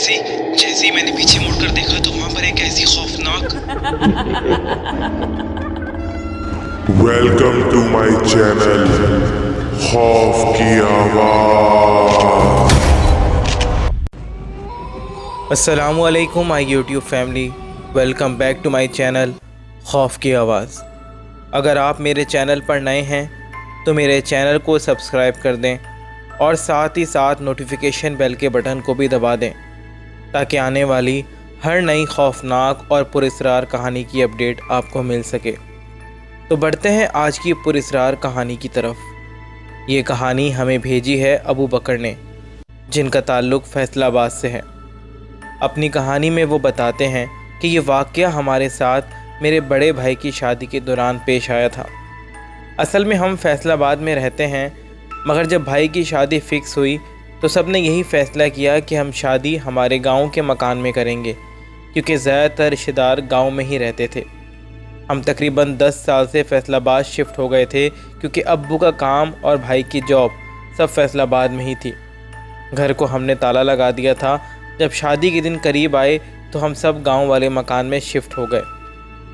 जैसे ही मैंने पीछे मुड़कर देखा तो वहां पर एक ऐसी खौफनाक वेलकम टू माय चैनल खौफ की आवाज़। अस्सलामुअलैकुम my YouTube family, welcome back to my channel खौफ की आवाज़। अगर आप मेरे चैनल पर नए हैं तो मेरे चैनल को सब्सक्राइब कर दें और साथ ही साथ नोटिफिकेशन बेल के बटन को भी दबा दें ताकि आने वाली हर नई खौफनाक और पुरअसरार कहानी की अपडेट आपको मिल सके। तो बढ़ते हैं आज की पुरअसरार कहानी की तरफ। ये कहानी हमें भेजी है अबू बकर ने, जिनका ताल्लुक़ फैसलाबाद से है। अपनी कहानी में वो बताते हैं कि ये वाक़या हमारे साथ मेरे बड़े भाई की शादी के दौरान पेश आया था। असल में हम फैसलाबाद में रहते हैं, मगर जब भाई की शादी फ़िक्स हुई तो सब ने यही फ़ैसला किया कि हम शादी हमारे गांव के मकान में करेंगे, क्योंकि ज़्यादातर रिश्तेदार गांव में ही रहते थे। हम तकरीबन 10 साल से फैसलाबाद शिफ्ट हो गए थे, क्योंकि अब्बू का काम और भाई की जॉब सब फैसलाबाद में ही थी। घर को हमने ताला लगा दिया था। जब शादी के दिन करीब आए तो हम सब गांव वाले मकान में शिफ्ट हो गए।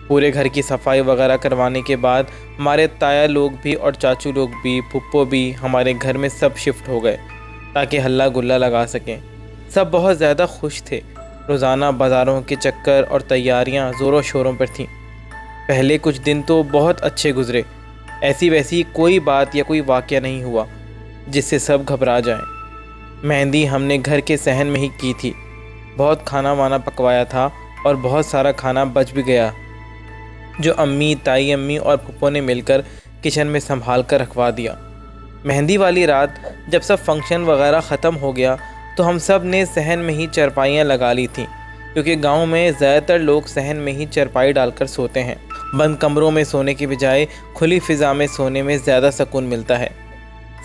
पूरे घर की सफाई वगैरह करवाने के बाद हमारे ताया लोग भी और चाचू लोग भी, फुप्पो भी हमारे घर में सब शिफ्ट हो गए ताकि हल्ला गुल्ला लगा सकें। सब बहुत ज़्यादा खुश थे। रोज़ाना बाज़ारों के चक्कर और तैयारियां ज़ोरों शोरों पर थीं। पहले कुछ दिन तो बहुत अच्छे गुज़रे। ऐसी वैसी कोई बात या कोई वाक़या नहीं हुआ जिससे सब घबरा जाएं। मेहंदी हमने घर के सहन में ही की थी। बहुत खाना वाना पकवाया था और बहुत सारा खाना बच भी गया, जो अम्मी, ताई अम्मी और फुप्पो ने मिलकर किचन में संभाल कर रखवा दिया। मेहंदी वाली रात जब सब फंक्शन वगैरह ख़त्म हो गया तो हम सब ने सहन में ही चरपाइयाँ लगा ली थीं, क्योंकि गांव में ज़्यादातर लोग सहन में ही चरपाई डालकर सोते हैं। बंद कमरों में सोने के बजाय खुली फ़िज़ा में सोने में ज़्यादा सुकून मिलता है।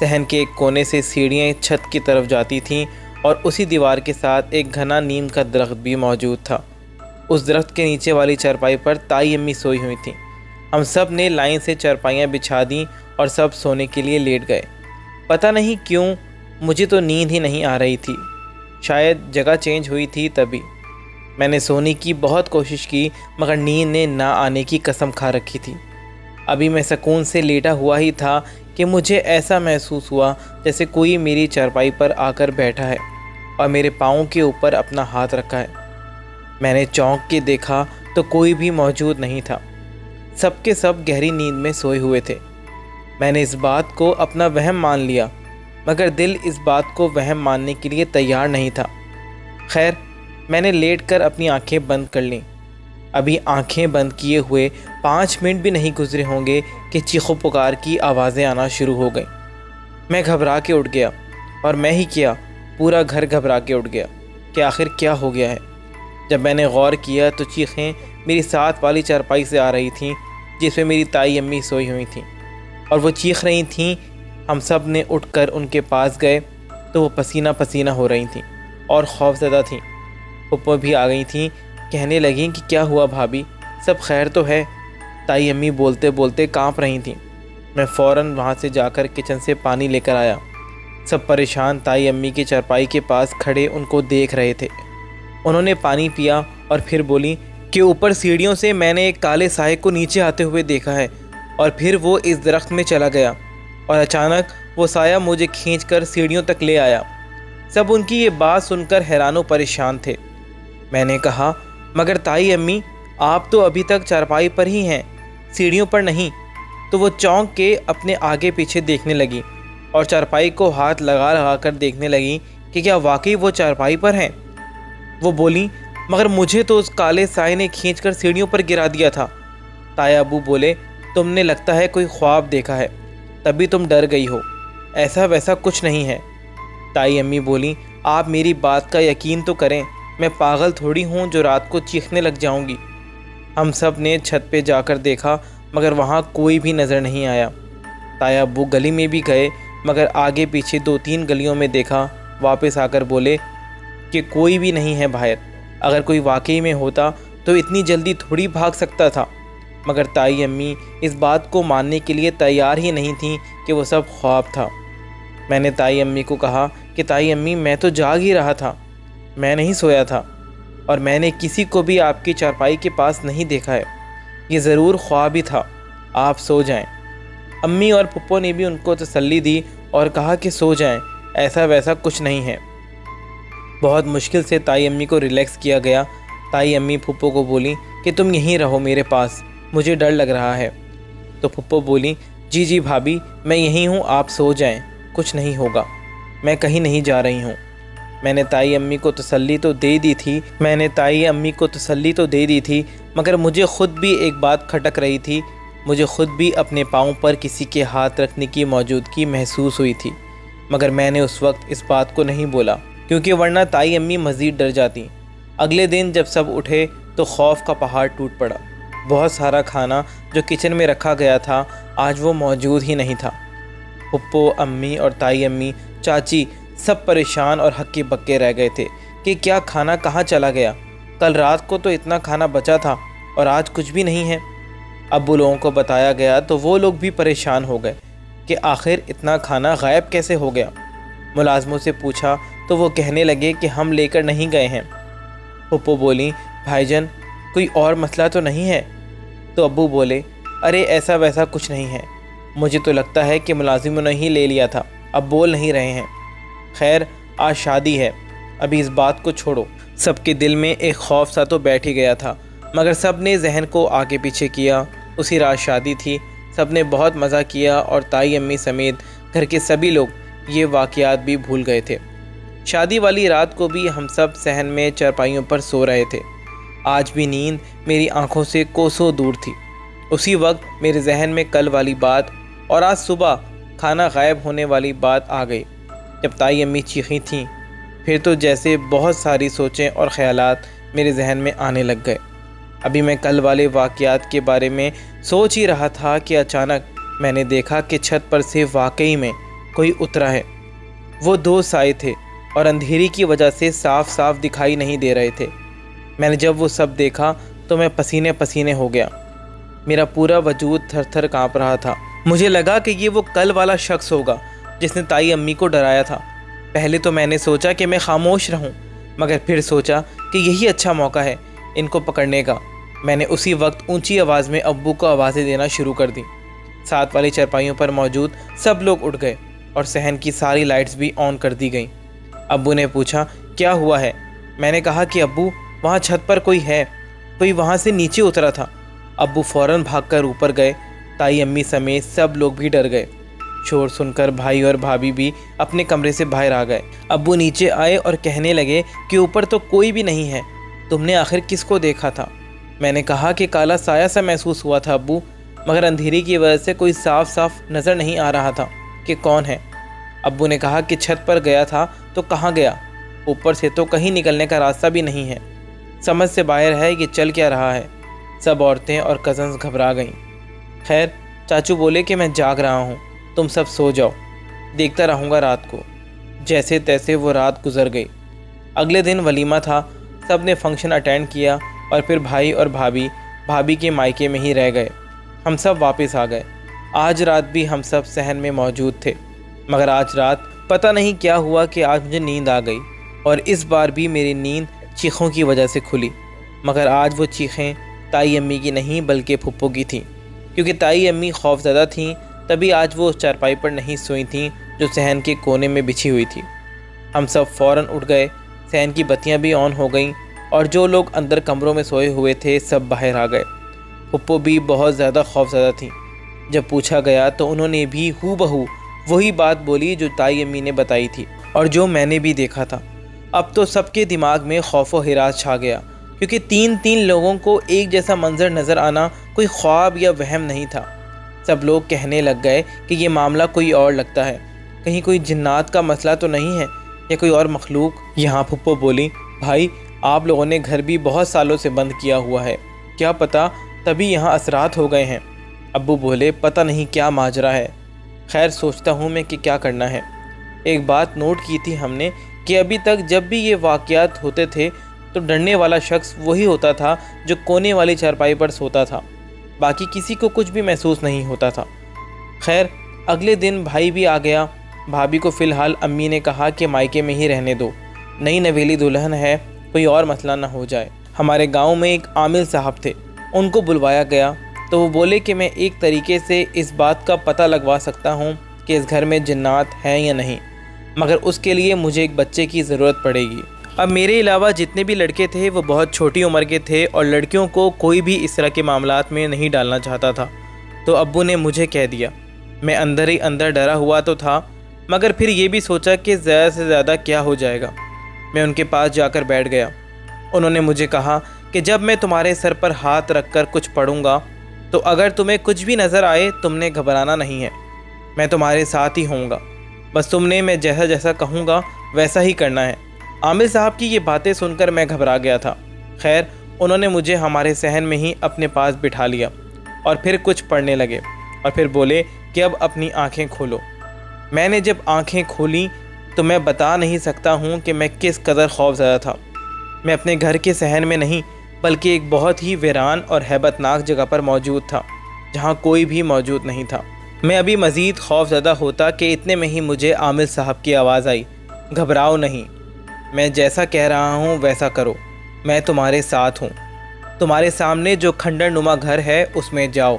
सहन के एक कोने से सीढ़ियाँ छत की तरफ जाती थीं और उसी दीवार के साथ एक घना नीम का दरख्त भी मौजूद था। उस दरख्त के नीचे वाली चारपाई पर ताई अम्मी सोई हुई थीं। हम सब ने लाइन से चारपाइयाँ बिछा दी और सब सोने के लिए लेट गए। पता नहीं क्यों मुझे तो नींद ही नहीं आ रही थी। शायद जगह चेंज हुई थी तभी। मैंने सोने की बहुत कोशिश की, मगर नींद ने ना आने की कसम खा रखी थी। अभी मैं सुकून से लेटा हुआ ही था कि मुझे ऐसा महसूस हुआ जैसे कोई मेरी चारपाई पर आकर बैठा है और मेरे पाँव के ऊपर अपना हाथ रखा है। मैंने चौंक के देखा तो कोई भी मौजूद नहीं था। सब के सब गहरी नींद में सोए हुए थे। मैंने इस बात को अपना वहम मान लिया, मगर दिल इस बात को वहम मानने के लिए तैयार नहीं था। खैर, मैंने लेटकर अपनी आंखें बंद कर लीं। अभी आंखें बंद किए हुए 5 मिनट भी नहीं गुजरे होंगे कि चीखों पुकार की आवाज़ें आना शुरू हो गईं। मैं घबरा के उठ गया, और मैं ही क्या, पूरा घर घबरा के उठ गया कि आखिर क्या हो गया है। जब मैंने गौर किया तो चीखें मेरी साथ वाली चारपाई से आ रही थीं, जिसमें मेरी ताई अम्मी सोई हुई थीं, और वो चीख रही थीं। हम सब ने उठकर उनके पास गए तो वो पसीना पसीना हो रही थीं और खौफज़दा थीं। फुप्पो भी आ गई थीं। कहने लगीं कि क्या हुआ भाभी, सब खैर तो है। ताई अम्मी बोलते बोलते कांप रही थीं। मैं फ़ौरन वहाँ से जाकर किचन से पानी लेकर आया। सब परेशान ताई अम्मी की चारपाई के पास खड़े उनको देख रहे थे। उन्होंने पानी पिया और फिर बोली कि ऊपर सीढ़ियों से मैंने एक काले साये को नीचे आते हुए देखा है, और फिर वो इस दरख्त में चला गया और अचानक वो साया मुझे खींचकर सीढ़ियों तक ले आया। सब उनकी ये बात सुनकर हैरान व परेशान थे। मैंने कहा, मगर ताई अम्मी, आप तो अभी तक चारपाई पर ही हैं, सीढ़ियों पर नहीं। तो वो चौंक के अपने आगे पीछे देखने लगी और चारपाई को हाथ लगा लगा कर देखने लगी कि क्या वाकई वो चारपाई पर हैं। वो बोली, मगर मुझे तो उस काले साये ने खींचकर सीढ़ियों पर गिरा दिया था। ताया अबू बोले, तुमने लगता है कोई ख्वाब देखा है, तभी तुम डर गई हो। ऐसा वैसा कुछ नहीं है। ताई अम्मी बोली, आप मेरी बात का यकीन तो करें, मैं पागल थोड़ी हूँ जो रात को चीखने लग जाऊँगी। हम सब ने छत पे जाकर देखा, मगर वहाँ कोई भी नज़र नहीं आया। ताया अब्बू गली में भी गए, मगर आगे पीछे 2-3 गलियों में देखा। वापस आकर बोले कि कोई भी नहीं है बाहर। अगर कोई वाकई में होता तो इतनी जल्दी थोड़ी भाग सकता था। मगर ताई अम्मी इस बात को मानने के लिए तैयार ही नहीं थीं कि वो सब ख्वाब था। मैंने ताई अम्मी को कहा कि ताई अम्मी, मैं तो जाग ही रहा था। میں نہیں سویا تھا اور میں نے کسی کو بھی آپ کی چارپائی کے پاس نہیں دیکھا ہے، یہ ضرور خواب ہی تھا، آپ سو جائیں۔ امی اور پھپھو نے بھی ان کو تسلی دی اور کہا کہ سو جائیں، ایسا ویسا کچھ نہیں ہے۔ بہت مشکل سے تائی امی کو ریلیکس کیا گیا۔ تائی امی پھپھو کو بولی کہ تم یہیں رہو میرے پاس، مجھے ڈر لگ رہا ہے۔ تو پھپھو بولی جی جی بھابھی، میں یہیں ہوں، آپ سو جائیں، کچھ نہیں ہوگا، میں کہیں نہیں جا رہی ہوں۔ میں نے تائی امی کو تسلی تو دے دی تھی مگر مجھے خود بھی ایک بات کھٹک رہی تھی، مجھے خود بھی اپنے پاؤں پر کسی کے ہاتھ رکھنے کی موجودگی محسوس ہوئی تھی، مگر میں نے اس وقت اس بات کو نہیں بولا کیونکہ ورنہ تائی امی مزید ڈر جاتی۔ اگلے دن جب سب اٹھے تو خوف کا پہاڑ ٹوٹ پڑا۔ بہت سارا کھانا جو کچن میں رکھا گیا تھا آج وہ موجود ہی نہیں تھا۔ پھپھو، امی اور تائی امی، چاچی سب پریشان اور ہکے بکے رہ گئے تھے کہ کیا کھانا کہاں چلا گیا؟ کل رات کو تو اتنا کھانا بچا تھا اور آج کچھ بھی نہیں ہے۔ ابو لوگوں کو بتایا گیا تو وہ لوگ بھی پریشان ہو گئے کہ آخر اتنا کھانا غائب کیسے ہو گیا۔ ملازموں سے پوچھا تو وہ کہنے لگے کہ ہم لے کر نہیں گئے ہیں۔ پھپھو بولی بھائی جان کوئی اور مسئلہ تو نہیں ہے؟ تو ابو بولے ارے ایسا ویسا کچھ نہیں ہے، مجھے تو لگتا ہے کہ ملازموں نے ہی لے لیا تھا، اب بول نہیں رہے ہیں۔ خیر آج شادی ہے، ابھی اس بات کو چھوڑو۔ سب کے دل میں ایک خوف سا تو بیٹھ ہی گیا تھا مگر سب نے ذہن کو آگے پیچھے کیا۔ اسی رات شادی تھی، سب نے بہت مزہ کیا اور تائی امی سمیت گھر کے سبھی لوگ یہ واقعات بھی بھول گئے تھے۔ شادی والی رات کو بھی ہم سب صحن میں چارپائیوں پر سو رہے تھے۔ آج بھی نیند میری آنکھوں سے کوسوں دور تھی۔ اسی وقت میرے ذہن میں کل والی بات اور آج صبح کھانا غائب ہونے والی بات آ گئی۔ جب تائی امی چیخیں تھیں پھر تو جیسے بہت ساری سوچیں اور خیالات میرے ذہن میں آنے لگ گئے۔ ابھی میں کل والے واقعات کے بارے میں سوچ ہی رہا تھا کہ اچانک میں نے دیکھا کہ چھت پر سے واقعی میں کوئی اترا ہے۔ وہ دو سائے تھے اور اندھیری کی وجہ سے صاف صاف دکھائی نہیں دے رہے تھے۔ میں نے جب وہ سب دیکھا تو میں پسینے پسینے ہو گیا، میرا پورا وجود تھر تھر کانپ رہا تھا۔ مجھے لگا کہ یہ وہ کل والا شخص ہوگا جس نے تائی امی کو ڈرایا تھا۔ پہلے تو میں نے سوچا کہ میں خاموش رہوں مگر پھر سوچا کہ یہی اچھا موقع ہے ان کو پکڑنے کا۔ میں نے اسی وقت اونچی آواز میں ابو کو آوازیں دینا شروع کر دیں۔ ساتھ والی چارپائیوں پر موجود سب لوگ اٹھ گئے اور صحن کی ساری لائٹس بھی آن کر دی گئیں۔ ابو نے پوچھا کیا ہوا ہے؟ میں نے کہا کہ ابو وہاں چھت پر کوئی ہے، کوئی وہاں سے نیچے اترا تھا۔ ابو فوراً بھاگ کر اوپر گئے، تائی امی سمیت سب لوگ بھی ڈر گئے۔ شور سن کر بھائی اور بھابھی بھی اپنے کمرے سے باہر آ گئے۔ ابو نیچے آئے اور کہنے لگے کہ اوپر تو کوئی بھی نہیں ہے، تم نے آخر کس کو دیکھا تھا؟ میں نے کہا کہ کالا سایہ سا محسوس ہوا تھا ابو، مگر اندھیری کی وجہ سے کوئی صاف صاف نظر نہیں آ رہا تھا کہ کون ہے۔ ابو نے کہا کہ چھت پر گیا تھا تو کہاں گیا؟ اوپر سے تو کہیں نکلنے کا راستہ بھی نہیں ہے، سمجھ سے باہر ہے یہ چل کیا رہا ہے۔ سب عورتیں اور کزنز گھبرا گئیں۔ خیر چاچو بولے کہ میں جاگ رہا ہوں، تم سب سو جاؤ، دیکھتا رہوں گا رات کو۔ جیسے تیسے وہ رات گزر گئی۔ اگلے دن ولیمہ تھا، سب نے فنکشن اٹینڈ کیا اور پھر بھائی اور بھابھی کے مائکے میں ہی رہ گئے۔ ہم سب واپس آ گئے۔ آج رات بھی ہم سب صحن میں موجود تھے مگر آج رات پتہ نہیں کیا ہوا کہ آج مجھے نیند آ گئی اور اس بار بھی میری نیند چیخوں کی وجہ سے کھلی، مگر آج وہ چیخیں تائی امی کی نہیں بلکہ پھپھو کی تھیں، کیونکہ تائی امی خوف زدہ تھیں تبھی آج وہ چارپائی پر نہیں سوئی تھیں جو صحن کے کونے میں بچھی ہوئی تھی۔ ہم سب فوراً اٹھ گئے، صحن کی بتیاں بھی آن ہو گئیں اور جو لوگ اندر کمروں میں سوئے ہوئے تھے سب باہر آ گئے۔ پھپھو بھی بہت زیادہ خوف زدہ تھیں۔ جب پوچھا گیا تو انہوں نے بھی ہو بہو وہی بات بولی جو تائی امی نے بتائی تھی اور جو میں نے بھی دیکھا تھا۔ اب تو سب کے دماغ میں خوف و ہراس چھا گیا کیونکہ تین لوگوں کو ایک جیسا منظر نظر آنا کوئی خواب یا وہم نہیں تھا۔ سب لوگ کہنے لگ گئے کہ یہ معاملہ کوئی اور لگتا ہے، کہیں کوئی جنات کا مسئلہ تو نہیں ہے یا کوئی اور مخلوق۔ یہاں پھپھو بولی بھائی آپ لوگوں نے گھر بھی بہت سالوں سے بند کیا ہوا ہے، کیا پتہ تبھی یہاں اثرات ہو گئے ہیں۔ ابو بولے پتہ نہیں کیا ماجرا ہے، خیر سوچتا ہوں میں کہ کیا کرنا ہے۔ ایک بات نوٹ کی تھی ہم نے کہ ابھی تک جب بھی یہ واقعات ہوتے تھے تو ڈرنے والا شخص وہی ہوتا تھا جو کونے والی چارپائی پر سوتا تھا، باقی کسی کو کچھ بھی محسوس نہیں ہوتا تھا۔ خیر اگلے دن بھائی بھی آ گیا۔ بھابھی کو فی الحال امی نے کہا کہ مائکے میں ہی رہنے دو، नई नवेली दुल्हन है, कोई और मसला ना हो जाए। हमारे गांव में एक आमिल साहब थे, उनको बुलवाया गया तो वो बोले कि मैं एक तरीके से इस बात का पता लगवा सकता हूँ कि इस घर में जिन्नात हैं या नहीं, मगर उसके लिए मुझे एक बच्चे की ज़रूरत पड़ेगी। अब मेरे अलावा जितने भी लड़के थे वो बहुत छोटी उम्र के थे और लड़कियों को कोई भी इस तरह के मामलात में नहीं डालना चाहता था। तो अब्बू ने मुझे कह दिया। मैं अंदर ही अंदर डरा हुआ तो था, मगर फिर ये भी सोचा कि ज़्यादा से ज़्यादा क्या हो जाएगा। मैं उनके पास जाकर बैठ गया। उन्होंने मुझे कहा कि जब मैं तुम्हारे सर पर हाथ रख कर कुछ पढ़ूँगा तो अगर तुम्हें कुछ भी नज़र आए तुमने घबराना नहीं है, मैं तुम्हारे साथ ही होऊंगा, बस तुमने मैं जैसा जैसा कहूँगा वैसा ही करना है। आमिर साहब की ये बातें सुनकर मैं घबरा गया था। खैर, उन्होंने मुझे हमारे सहन में ही अपने पास बिठा लिया और फिर कुछ पढ़ने लगे और फिर बोले कि अब अपनी आंखें खोलो। मैंने जब आंखें खोली तो मैं बता नहीं सकता हूँ कि मैं किस कदर खौफज़दा था। मैं अपने घर के सहन में नहीं बल्कि एक बहुत ही वीरान और हैबतनाक जगह पर मौजूद था जहाँ कोई भी मौजूद नहीं था। मैं अभी मज़ीद खौफज़दा होता कि इतने में ही मुझे आमिर साहब की आवाज़ आई, घबराओ नहीं, मैं जैसा कह रहा हूँ वैसा करो, मैं तुम्हारे साथ हूँ। तुम्हारे सामने जो खंडर नुमा घर है उसमें जाओ।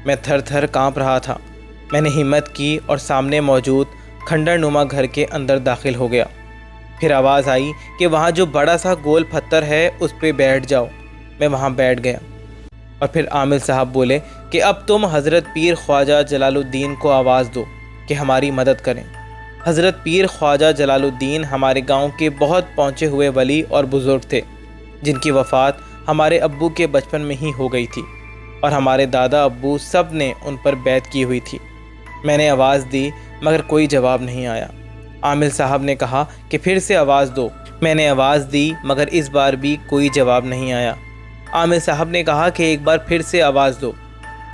मैं थर थर काँप रहा था। मैंने हिम्मत की और सामने मौजूद खंडर नुमा घर के अंदर दाखिल हो गया। फिर आवाज़ आई कि वहाँ जो बड़ा सा गोल पत्थर है उस पर बैठ जाओ। मैं वहाँ बैठ गया और फिर आमिर साहब बोले कि अब तुम हज़रत पीर ख्वाजा जलालुद्दीन को आवाज़ दो कि हमारी मदद करें। हज़रत पीर ख्वाजा जलालुद्दीन हमारे गांव के बहुत पहुँचे हुए वली और बुज़ुर्ग थे, जिनकी वफ़ात हमारे अब्बू के बचपन में ही हो गई थी और हमारे दादा अब्बू सब ने उन पर बैत की हुई थी। मैंने आवाज़ दी मगर कोई जवाब नहीं आया। आमिर साहब ने कहा कि फिर से आवाज़ दो। मैंने आवाज़ दी मगर इस बार भी कोई जवाब नहीं आया। आमिर साहब ने कहा कि एक बार फिर से आवाज़ दो।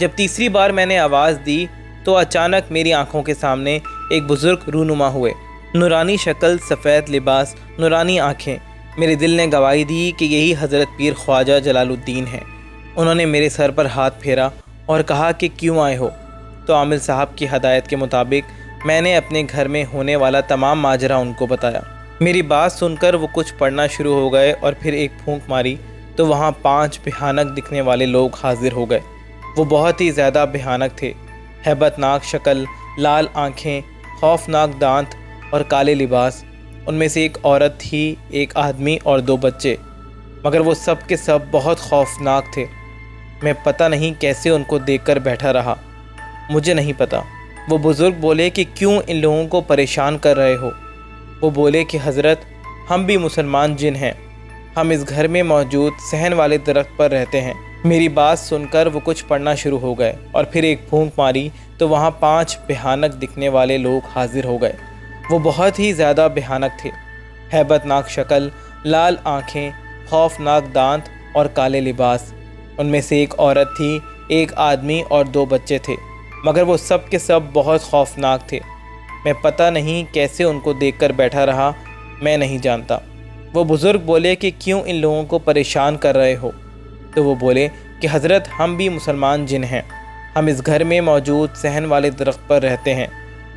जब तीसरी बार मैंने आवाज़ दी तो अचानक मेरी आंखों के सामने एक बुज़ुर्ग रूनुमा हुए। नूरानी शक्ल, सफ़ेद लिबास, नूरानी आँखें। मेरे दिल ने गवाही दी कि यही हज़रत पीर ख्वाजा जलालुद्दीन हैं। उन्होंने मेरे सर पर हाथ फेरा और कहा कि क्यों आए हो। तो आमिर साहब की हदायत के मुताबिक मैंने अपने घर में होने वाला तमाम माजरा उनको बताया। मेरी बात सुनकर वो कुछ पढ़ना शुरू हो गए और फिर एक फूंक मारी तो वहाँ 5 भयानक दिखने वाले लोग हाजिर हो गए। वो बहुत ही ज़्यादा भयानक थे। हैबतनाक शक्ल, लाल आँखें, खौफनाक दांत और काले लिबास। उनमें से एक औरत थी, एक आदमी और 2 बच्चे, मगर वो सब के सब बहुत खौफनाक थे। मैं पता नहीं कैसे उनको देखकर बैठा रहा, मुझे नहीं पता। वो बुज़ुर्ग बोले कि क्यों इन लोगों को परेशान कर रहे हो। वो बोले कि हज़रत, हम भी मुसलमान जिन हैं, हम इस घर में मौजूद सहन वाले दरख्त पर रहते हैं। मेरी बात सुनकर वो कुछ पढ़ना शुरू हो गए और फिर एक फूंक मारी तो वहाँ 5 भयानक दिखने वाले लोग हाजिर हो गए। वो बहुत ही ज़्यादा भयानक थे। हैबतनाक शक्ल, लाल आँखें, खौफनाक दांत और काले लिबास। उनमें से एक औरत थी, एक आदमी और 2 बच्चे थे, मगर वो सब के सब बहुत खौफनाक थे। मैं पता नहीं कैसे उनको देखकर बैठा रहा, मैं नहीं जानता। वो बुज़ुर्ग बोले कि क्यों इन लोगों को परेशान कर रहे हो। तो वो बोले कि हज़रत, हम भी मुसलमान जिन हैं, हम इस घर में मौजूद सहन वाले दरख्त पर रहते हैं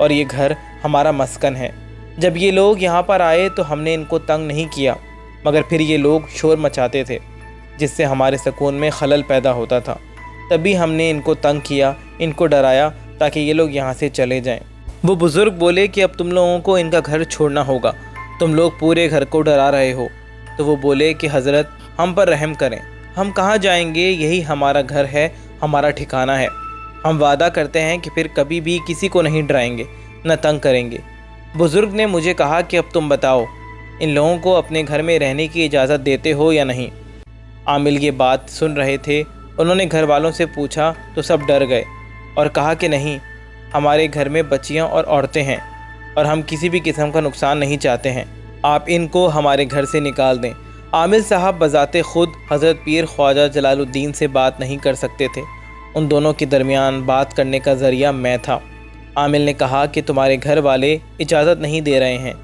और ये घर हमारा मस्कन है। जब ये लोग यहाँ पर आए तो हमने इनको तंग नहीं किया, मगर फिर ये लोग शोर मचाते थे जिससे हमारे सुकून में खलल पैदा होता था। तभी हमने इनको तंग किया, इनको डराया ताकि ये लोग यहाँ से चले जाएं। वो बुज़ुर्ग बोले कि अब तुम लोगों को इनका घर छोड़ना होगा, तुम लोग पूरे घर को डरा रहे हो। तो वो बोले कि हज़रत, हम पर रहम करें, हम कहाँ जाएंगे, यही हमारा घर है, हमारा ठिकाना है। हम वादा करते हैं कि फिर कभी भी किसी को नहीं डराएंगे, न तंग करेंगे। बुज़ुर्ग ने मुझे कहा कि अब तुम बताओ, इन लोगों को अपने घर में रहने की इजाज़त देते हो या नहीं। आमिल ये बात सुन रहे थे। उन्होंने घर वालों से पूछा तो सब डर गए और कहा कि नहीं, हमारे घर में बच्चियां और औरतें हैं और हम किसी भी किस्म का नुकसान नहीं चाहते हैं, आप इनको हमारे घर से निकाल दें। आमिल साहब बज़ाते ख़ुद हज़रत पीर ख्वाजा जलालुद्दीन से बात नहीं कर सकते थे। उन दोनों के दरमियान बात करने का ज़रिया मैं था। आमिल ने कहा कि तुम्हारे घर वाले इजाज़त नहीं दे रहे हैं,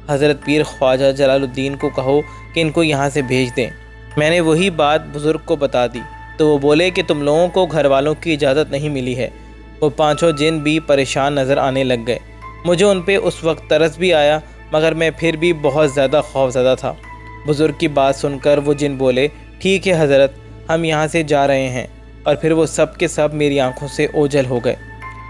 हज़रत पीर ख्वाजा जलालुद्दीन को कहो कि इनको यहाँ से भेज दें। मैंने वही बात बुज़ुर्ग को बता दी तो वो बोले कि तुम लोगों को घर वालों की इजाज़त नहीं मिली है। वो 5 जिन भी परेशान नज़र आने लग गए। मुझे उन पे उस वक्त तरस भी आया, مگر میں پھر بھی بہت زیادہ خوفزدہ تھا۔ بزرگ کی بات سن کر وہ جن بولے، ٹھیک ہے حضرت، ہم یہاں سے جا رہے ہیں، اور پھر وہ سب کے سب میری آنکھوں سے اوجھل ہو گئے۔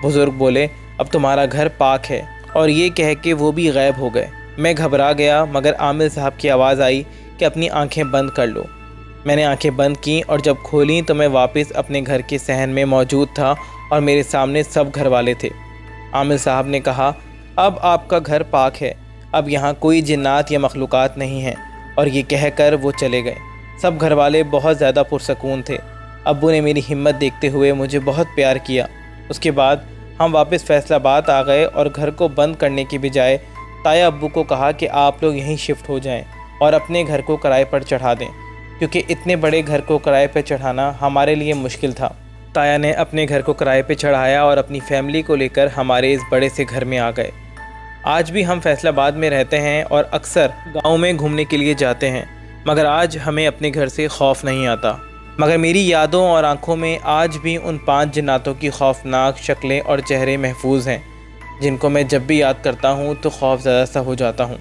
بزرگ بولے، اب تمہارا گھر پاک ہے، اور یہ کہہ کے وہ بھی غائب ہو گئے۔ میں گھبرا گیا، مگر عامل صاحب کی آواز آئی کہ اپنی آنکھیں بند کر لو۔ میں نے آنکھیں بند کیں اور جب کھولیں تو میں واپس اپنے گھر کے صحن میں موجود تھا اور میرے سامنے سب گھر والے تھے۔ عامل صاحب نے کہا، اب آپ کا گھر پاک ہے، اب یہاں کوئی جنات یا مخلوقات نہیں ہیں، اور یہ کہہ کر وہ چلے گئے۔ سب گھر والے بہت زیادہ پرسکون تھے۔ ابو نے میری ہمت دیکھتے ہوئے مجھے بہت پیار کیا۔ اس کے بعد ہم واپس فیصل آباد آ گئے اور گھر کو بند کرنے کی بجائے تایا ابو کو کہا کہ آپ لوگ یہیں شفٹ ہو جائیں اور اپنے گھر کو کرائے پر چڑھا دیں، کیونکہ اتنے بڑے گھر کو کرائے پہ چڑھانا ہمارے لیے مشکل تھا۔ تایا نے اپنے گھر کو کرائے پہ چڑھایا اور اپنی فیملی کو لے کر ہمارے اس بڑے سے گھر میں آ گئے۔ آج بھی ہم فیصل آباد میں رہتے ہیں اور اکثر گاؤں میں گھومنے کے لیے جاتے ہیں، مگر آج ہمیں اپنے گھر سے خوف نہیں آتا۔ مگر میری یادوں اور آنکھوں میں آج بھی ان 5 جناتوں کی خوفناک شکلیں اور چہرے محفوظ ہیں، جن کو میں جب بھی یاد کرتا ہوں تو خوف زدہ سا ہو جاتا ہوں۔